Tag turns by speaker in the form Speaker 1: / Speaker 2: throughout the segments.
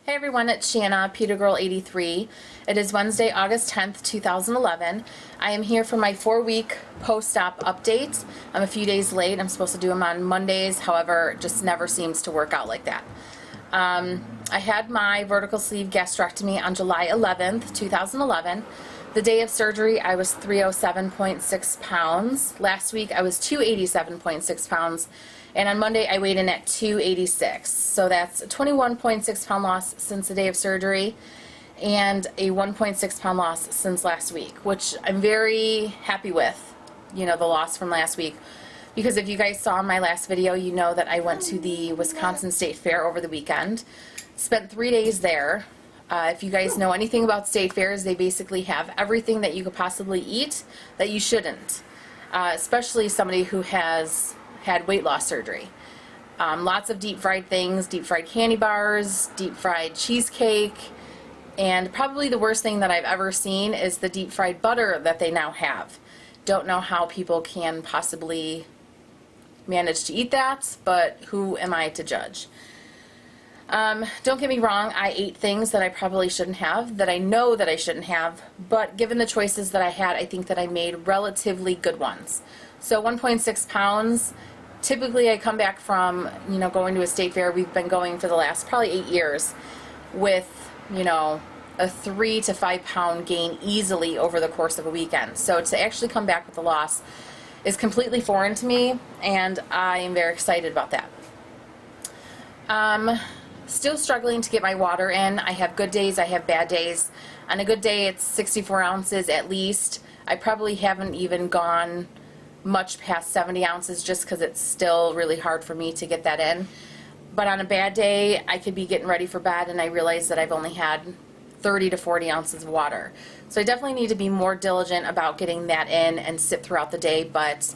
Speaker 1: Hey everyone, it's Shanna, PETAGirl83. It is Wednesday, August 10th, 2011. I am here for my 4-week post-op update. I'm a few days late. I'm supposed to do them on Mondays, however, it just never seems to work out like that. I had my vertical sleeve gastrectomy on July 11th, 2011. The day of surgery, I was 307.6 pounds. Last week, I was 287.6 pounds. And on Monday, I weighed in at 286. So that's a 21.6 pound loss since the day of surgery and a 1.6 pound loss since last week, which I'm very happy with, the loss from last week. Because if you guys saw my last video, you know that I went to the Wisconsin State Fair over the weekend. Spent 3 days there. If you guys know anything about state fairs, they basically have everything that you could possibly eat that you shouldn't, especially somebody who has had weight loss surgery. Lots of deep fried things, deep fried candy bars, deep fried cheesecake, and probably the worst thing that I've ever seen is the deep fried butter that they now have. Don't know how people can possibly manage to eat that, but who am I to judge? Don't get me wrong, I ate things that I probably shouldn't have, that I know that I shouldn't have, but given the choices that I had, I think that I made relatively good ones. So 1.6 pounds, typically I come back from, going to a state fair. We've been going for the last probably 8 years with, a 3 to 5 pound gain easily over the course of a weekend. So to actually come back with a loss is completely foreign to me, and I am very excited about that. Still struggling to get my water in. I have good days, I have bad days. On a good day, it's 64 ounces at least. I probably haven't even gone much past 70 ounces just because it's still really hard for me to get that in. But on a bad day, I could be getting ready for bed and I realize that I've only had 30 to 40 ounces of water. So I definitely need to be more diligent about getting that in and sit throughout the day. But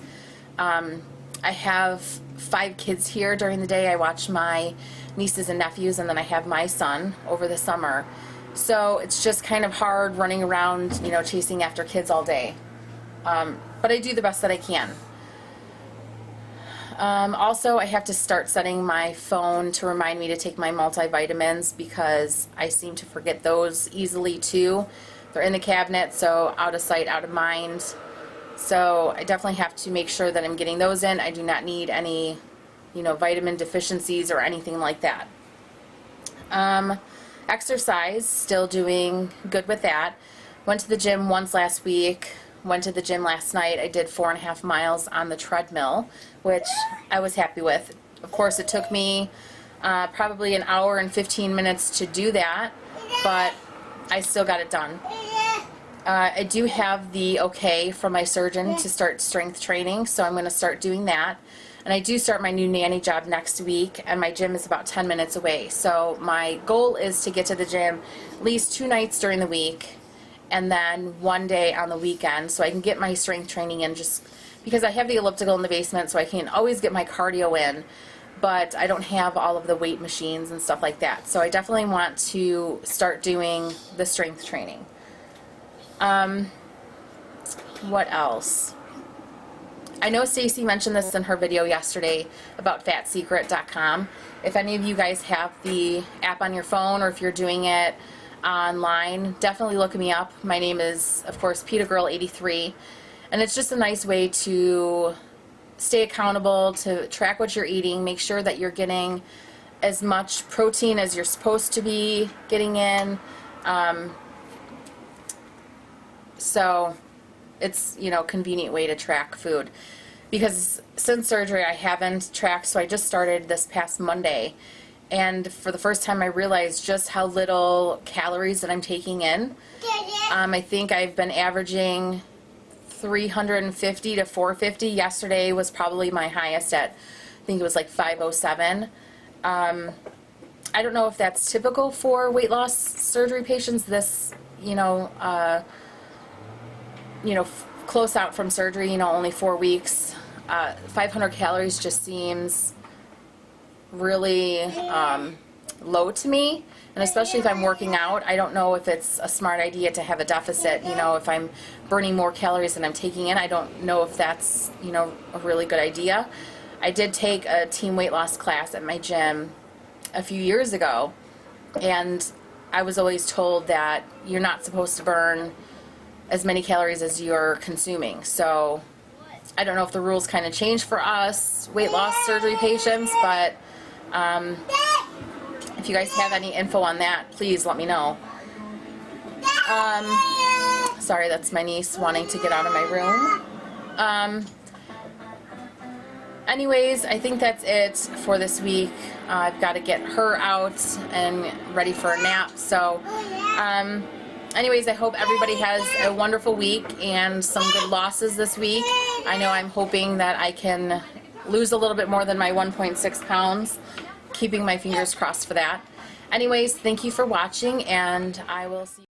Speaker 1: I have 5 kids here during the day. I watch my nieces and nephews, and then I have my son over the summer. So it's just kind of hard running around, chasing after kids all day. But I do the best that I can. Also, I have to start setting my phone to remind me to take my multivitamins because I seem to forget those easily too. They're in the cabinet, so out of sight, out of mind. So I definitely have to make sure that I'm getting those in. I do not need any, vitamin deficiencies or anything like that. Exercise, still doing good with that. Went to the gym once last week. Went to the gym last night. I did 4.5 miles on the treadmill, which I was happy with. Of course, it took me probably an hour and 15 minutes to do that, but I still got it done. I do have the okay from my surgeon to start strength training, so I'm going to start doing that. And I do start my new nanny job next week, and my gym is about 10 minutes away. So my goal is to get to the gym at least 2 nights during the week, and then 1 day on the weekend, so I can get my strength training in, just because I have the elliptical in the basement, so I can always get my cardio in, but I don't have all of the weight machines and stuff like that. So I definitely want to start doing the strength training. What else? I know Stacy mentioned this in her video yesterday about fatsecret.com. If any of you guys have the app on your phone, or if you're doing it online, definitely look me up. My name is, of course, PETAGirl83, and it's just a nice way to stay accountable, to track what you're eating, make sure that you're getting as much protein as you're supposed to be getting in. So it's, a convenient way to track food. Because since surgery I haven't tracked, so I just started this past Monday. And for the first time I realized just how little calories that I'm taking in. I think I've been averaging 350 to 450. Yesterday was probably my highest at, I think it was like 507. I don't know if that's typical for weight loss surgery patients. This, close out from surgery, only 4 weeks. 500 calories just seems really low to me, and especially if I'm working out, I don't know if it's a smart idea to have a deficit. If I'm burning more calories than I'm taking in, I don't know if that's, a really good idea. I did take a team weight loss class at my gym a few years ago, And I was always told that you're not supposed to burn as many calories as you're consuming. So I don't know if the rules kind of changed for us weight loss surgery patients, but if you guys have any info on that, please let me know. Sorry, that's my niece wanting to get out of my room. Anyways, I think that's it for this week. I've got to get her out and ready for a nap. So, anyways, I hope everybody has a wonderful week and some good losses this week. I know I'm hoping that I can lose a little bit more than my 1.6 pounds. Keeping my fingers crossed for that. Anyways, thank you for watching, and I will see you.